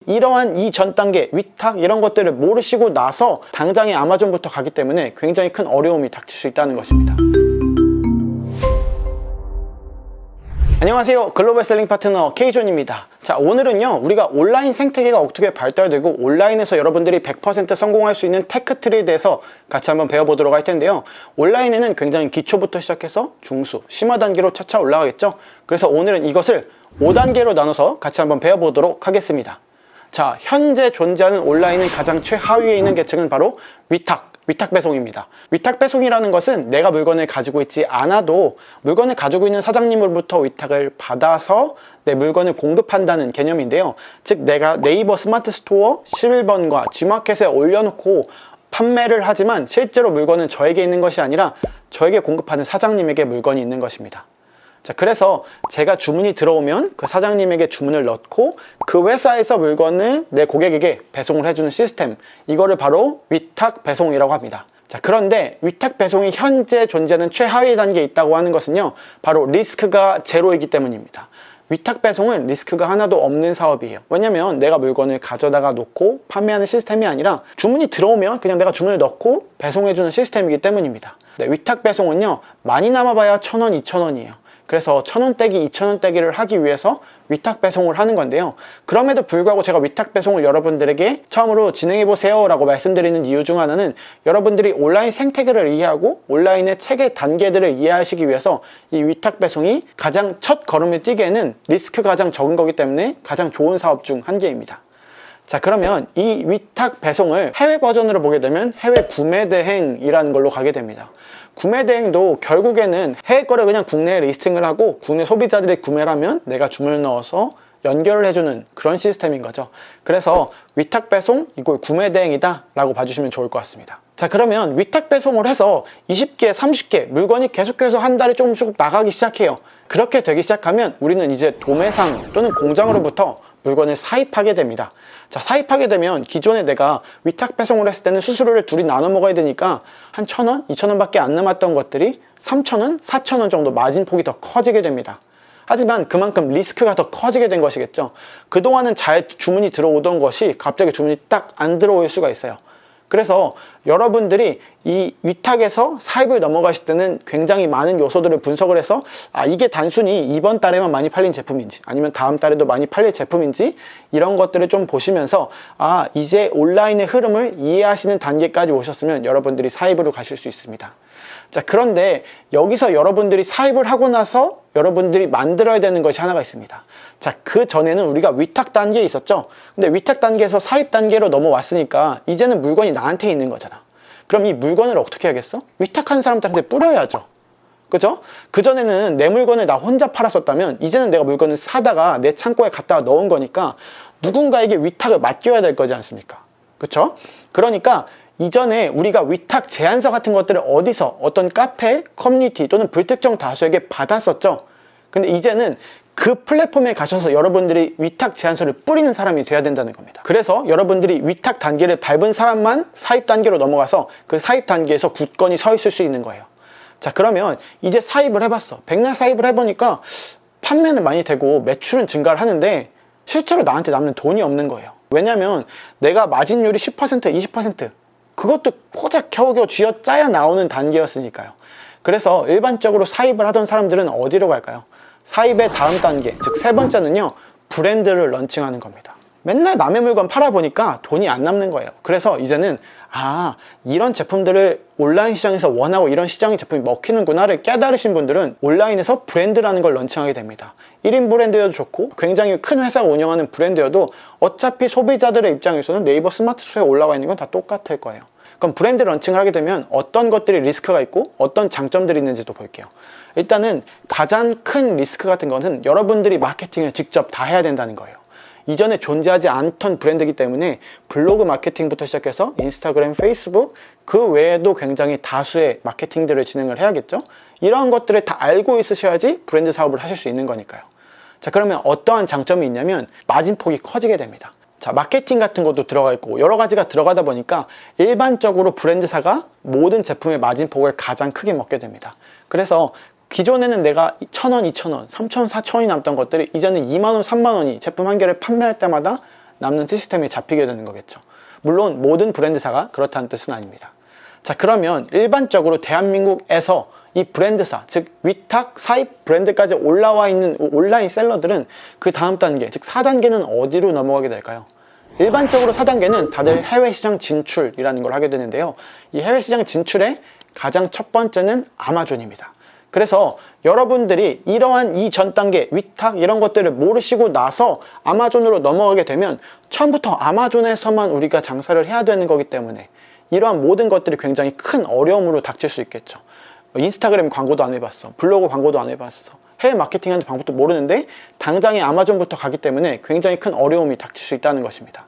이러한 이 전 단계, 위탁 이런 것들을 모르시고 나서 당장에 아마존부터 가기 때문에 굉장히 큰 어려움이 닥칠 수 있다는 것입니다. 안녕하세요. 글로벌 셀링 파트너 K존입니다. 자, 오늘은요, 우리가 온라인 생태계가 어떻게 발달되고 온라인에서 여러분들이 100% 성공할 수 있는 테크트리에 대해서 같이 한번 배워보도록 할 텐데요. 온라인에는 굉장히 기초부터 시작해서 중수, 심화 단계로 차차 올라가겠죠. 그래서 오늘은 이것을 5단계로 나눠서 같이 한번 배워보도록 하겠습니다. 자, 현재 존재하는 온라인의 가장 최하위에 있는 계층은 바로 위탁 배송입니다. 위탁 배송이라는 것은 내가 물건을 가지고 있지 않아도 물건을 가지고 있는 사장님으로부터 위탁을 받아서 내 물건을 공급한다는 개념인데요. 즉, 내가 네이버 스마트 스토어 11번과 G마켓에 올려놓고 판매를 하지만 실제로 물건은 저에게 있는 것이 아니라 저에게 공급하는 사장님에게 물건이 있는 것입니다. 자, 그래서 제가 주문이 들어오면 그 사장님에게 주문을 넣고 그 회사에서 물건을 내 고객에게 배송을 해주는 시스템, 이거를 바로 위탁 배송이라고 합니다. 자, 그런데 위탁 배송이 현재 존재하는 최하위 단계에 있다고 하는 것은요, 바로 리스크가 제로이기 때문입니다. 위탁 배송은 리스크가 하나도 없는 사업이에요. 왜냐면 내가 물건을 가져다가 놓고 판매하는 시스템이 아니라 주문이 들어오면 그냥 내가 주문을 넣고 배송해주는 시스템이기 때문입니다. 네, 위탁 배송은요, 많이 남아봐야 1,000원, 2,000원이에요. 그래서 1,000원대기, 2,000원대기를 하기 위해서 위탁 배송을 하는 건데요. 그럼에도 불구하고 제가 위탁 배송을 여러분들에게 처음으로 진행해보세요 라고 말씀드리는 이유 중 하나는 여러분들이 온라인 생태계를 이해하고 온라인의 체계 단계들을 이해하시기 위해서 이 위탁 배송이 가장 첫 걸음을 뛰기에는 리스크가 가장 적은 거기 때문에 가장 좋은 사업 중 한 개입니다. 자, 그러면 이 위탁 배송을 해외 버전으로 보게 되면 해외 구매 대행이라는 걸로 가게 됩니다. 구매 대행도 결국에는 해외 거를 그냥 국내에 리스팅을 하고 국내 소비자들이 구매를 하면 내가 주문을 넣어서 연결을 해주는 그런 시스템인 거죠. 그래서 위탁 배송 이걸 구매 대행이다 라고 봐주시면 좋을 것 같습니다. 자, 그러면 위탁 배송을 해서 20개, 30개 물건이 계속해서 한 달에 조금씩 나가기 시작해요. 그렇게 되기 시작하면 우리는 이제 도매상 또는 공장으로부터 물건을 사입하게 됩니다. 자, 사입하게 되면 기존에 내가 위탁 배송을 했을 때는 수수료를 둘이 나눠 먹어야 되니까 한 1,000원, 2,000원 밖에 안 남았던 것들이 3,000원, 4,000원 정도 마진폭이 더 커지게 됩니다. 하지만 그만큼 리스크가 더 커지게 된 것이겠죠. 그동안은 잘 주문이 들어오던 것이 갑자기 주문이 딱 안 들어올 수가 있어요. 그래서 여러분들이 이 위탁에서 사입을 넘어가실 때는 굉장히 많은 요소들을 분석을 해서 이게 단순히 이번 달에만 많이 팔린 제품인지 아니면 다음 달에도 많이 팔릴 제품인지 이런 것들을 좀 보시면서 이제 온라인의 흐름을 이해하시는 단계까지 오셨으면 여러분들이 사입으로 가실 수 있습니다. 자, 그런데 여기서 여러분들이 사입을 하고 나서 여러분들이 만들어야 되는 것이 하나가 있습니다. 자, 그 전에는 우리가 위탁 단계에 있었죠. 근데 위탁 단계에서 사입 단계로 넘어왔으니까 이제는 물건이 나한테 있는 거잖아. 그럼 이 물건을 어떻게 하겠어? 위탁한 사람들한테 뿌려야죠. 그죠? 그전에는 내 물건을 나 혼자 팔았었다면 이제는 내가 물건을 사다가 내 창고에 갖다가 넣은 거니까 누군가에게 위탁을 맡겨야 될 거지 않습니까? 그쵸? 그러니까 이전에 우리가 위탁 제안서 같은 것들을 어디서 어떤 카페, 커뮤니티 또는 불특정 다수에게 받았었죠. 근데 이제는 그 플랫폼에 가셔서 여러분들이 위탁 제안서를 뿌리는 사람이 돼야 된다는 겁니다. 그래서 여러분들이 위탁 단계를 밟은 사람만 사입 단계로 넘어가서 그 사입 단계에서 굳건히 서 있을 수 있는 거예요. 자, 그러면 이제 사입을 해봤어. 백날 사입을 해보니까 판매는 많이 되고 매출은 증가를 하는데 실제로 나한테 남는 돈이 없는 거예요. 왜냐면 내가 마진율이 10%, 20% 그것도 고작 겨우겨우 쥐어짜야 나오는 단계였으니까요. 그래서 일반적으로 사입을 하던 사람들은 어디로 갈까요? 사입의 다음 단계, 즉 세 번째는요, 브랜드를 런칭하는 겁니다. 맨날 남의 물건 팔아보니까 돈이 안 남는 거예요. 그래서 이제는 이런 제품들을 온라인 시장에서 원하고 이런 시장의 제품이 먹히는구나를 깨달으신 분들은 온라인에서 브랜드라는 걸 런칭하게 됩니다. 1인 브랜드여도 좋고 굉장히 큰 회사가 운영하는 브랜드여도 어차피 소비자들의 입장에서는 네이버 스마트 스토어에 올라와 있는 건 다 똑같을 거예요. 그럼 브랜드 런칭을 하게 되면 어떤 것들이 리스크가 있고 어떤 장점들이 있는지도 볼게요. 일단은 가장 큰 리스크 같은 것은 여러분들이 마케팅을 직접 다 해야 된다는 거예요. 이전에 존재하지 않던 브랜드이기 때문에 블로그 마케팅부터 시작해서 인스타그램, 페이스북 그 외에도 굉장히 다수의 마케팅들을 진행을 해야겠죠. 이러한 것들을 다 알고 있으셔야지 브랜드 사업을 하실 수 있는 거니까요. 자, 그러면 어떠한 장점이 있냐면 마진폭이 커지게 됩니다. 자, 마케팅 같은 것도 들어가 있고 여러 가지가 들어가다 보니까 일반적으로 브랜드사가 모든 제품의 마진폭을 가장 크게 먹게 됩니다. 그래서 기존에는 내가 1,000원, 2,000원, 3,000원, 4,000원이 남던 것들이 이제는 2만원, 3만원이 제품 한 개를 판매할 때마다 남는 시스템이 잡히게 되는 거겠죠. 물론 모든 브랜드사가 그렇다는 뜻은 아닙니다. 자, 그러면 일반적으로 대한민국에서 이 브랜드사, 즉 위탁, 사입 브랜드까지 올라와 있는 온라인 셀러들은 그 다음 단계, 즉 4단계는 어디로 넘어가게 될까요? 일반적으로 4단계는 다들 해외 시장 진출이라는 걸 하게 되는데요. 이 해외 시장 진출의 가장 첫 번째는 아마존입니다. 그래서 여러분들이 이러한 이 전 단계, 위탁 이런 것들을 모르시고 나서 아마존으로 넘어가게 되면 처음부터 아마존에서만 우리가 장사를 해야 되는 거기 때문에 이러한 모든 것들이 굉장히 큰 어려움으로 닥칠 수 있겠죠. 인스타그램 광고도 안 해봤어, 블로그 광고도 안 해봤어, 해외 마케팅하는 방법도 모르는데 당장에 아마존부터 가기 때문에 굉장히 큰 어려움이 닥칠 수 있다는 것입니다.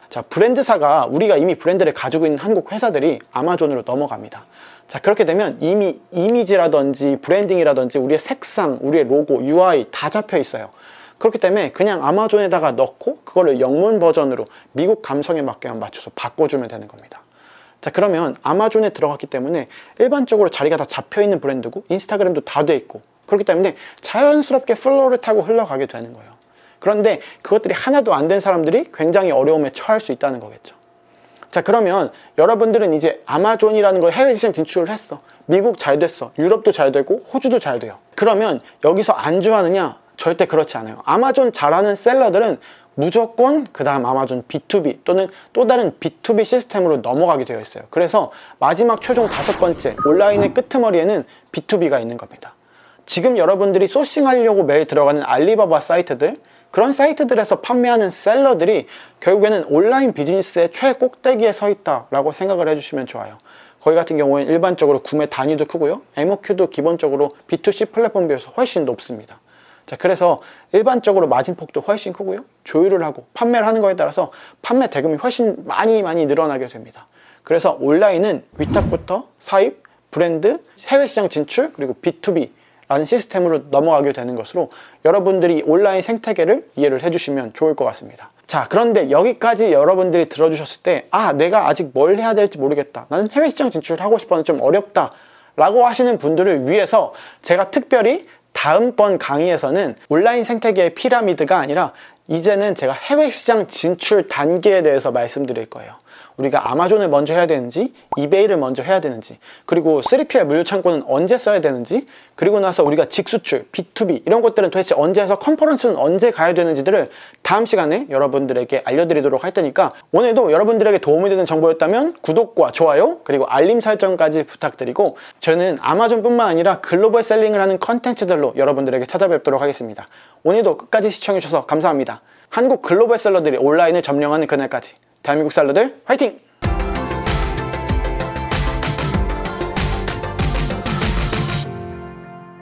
자, 브랜드사가 우리가 이미 브랜드를 가지고 있는 한국 회사들이 아마존으로 넘어갑니다. 자, 그렇게 되면 이미 이미지라든지 브랜딩이라든지 우리의 색상, 우리의 로고, UI 다 잡혀 있어요. 그렇기 때문에 그냥 아마존에다가 넣고 그거를 영문 버전으로 미국 감성에 맞게만 맞춰서 바꿔주면 되는 겁니다. 자, 그러면 아마존에 들어갔기 때문에 일반적으로 자리가 다 잡혀있는 브랜드고 인스타그램도 다 돼 있고 그렇기 때문에 자연스럽게 플로우를 타고 흘러가게 되는 거예요. 그런데 그것들이 하나도 안 된 사람들이 굉장히 어려움에 처할 수 있다는 거겠죠. 자, 그러면 여러분들은 이제 아마존이라는 걸 해외 시장 진출을 했어. 미국 잘 됐어, 유럽도 잘 되고 호주도 잘 돼요. 그러면 여기서 안주하느냐? 절대 그렇지 않아요. 아마존 잘하는 셀러들은 무조건 그 다음 아마존 B2B 또는 또 다른 B2B 시스템으로 넘어가게 되어 있어요. 그래서 마지막 최종 5번째 온라인의 끄트머리에는 B2B가 있는 겁니다. 지금 여러분들이 소싱하려고 매일 들어가는 알리바바 사이트들, 그런 사이트들에서 판매하는 셀러들이 결국에는 온라인 비즈니스의 최꼭대기에 서 있다라고 생각을 해주시면 좋아요. 거기 같은 경우에는 일반적으로 구매 단위도 크고요, MOQ도 기본적으로 B2C 플랫폼 비해서 훨씬 높습니다. 자, 그래서 일반적으로 마진폭도 훨씬 크고요, 조율을 하고 판매를 하는 거에 따라서 판매 대금이 훨씬 많이 늘어나게 됩니다. 그래서 온라인은 위탁부터 사입, 브랜드, 해외 시장 진출, 그리고 B2B 라는 시스템으로 넘어가게 되는 것으로 여러분들이 온라인 생태계를 이해를 해주시면 좋을 것 같습니다. 자, 그런데 여기까지 여러분들이 들어주셨을 때 내가 아직 뭘 해야 될지 모르겠다, 나는 해외 시장 진출을 하고 싶었는데 좀 어렵다 라고 하시는 분들을 위해서 제가 특별히 다음번 강의에서는 온라인 생태계의 피라미드가 아니라 이제는 제가 해외 시장 진출 단계에 대해서 말씀드릴 거예요. 우리가 아마존을 먼저 해야 되는지, 이베이를 먼저 해야 되는지, 그리고 3PL 물류창고는 언제 써야 되는지, 그리고 나서 우리가 직수출, B2B 이런 것들은 도대체 언제 해서 컨퍼런스는 언제 가야 되는지들을 다음 시간에 여러분들에게 알려드리도록 할 테니까 오늘도 여러분들에게 도움이 되는 정보였다면 구독과 좋아요 그리고 알림 설정까지 부탁드리고 저는 아마존뿐만 아니라 글로벌 셀링을 하는 컨텐츠들로 여러분들에게 찾아뵙도록 하겠습니다. 오늘도 끝까지 시청해주셔서 감사합니다. 한국 글로벌 셀러들이 온라인을 점령하는 그날까지 대한민국 셀러들 화이팅!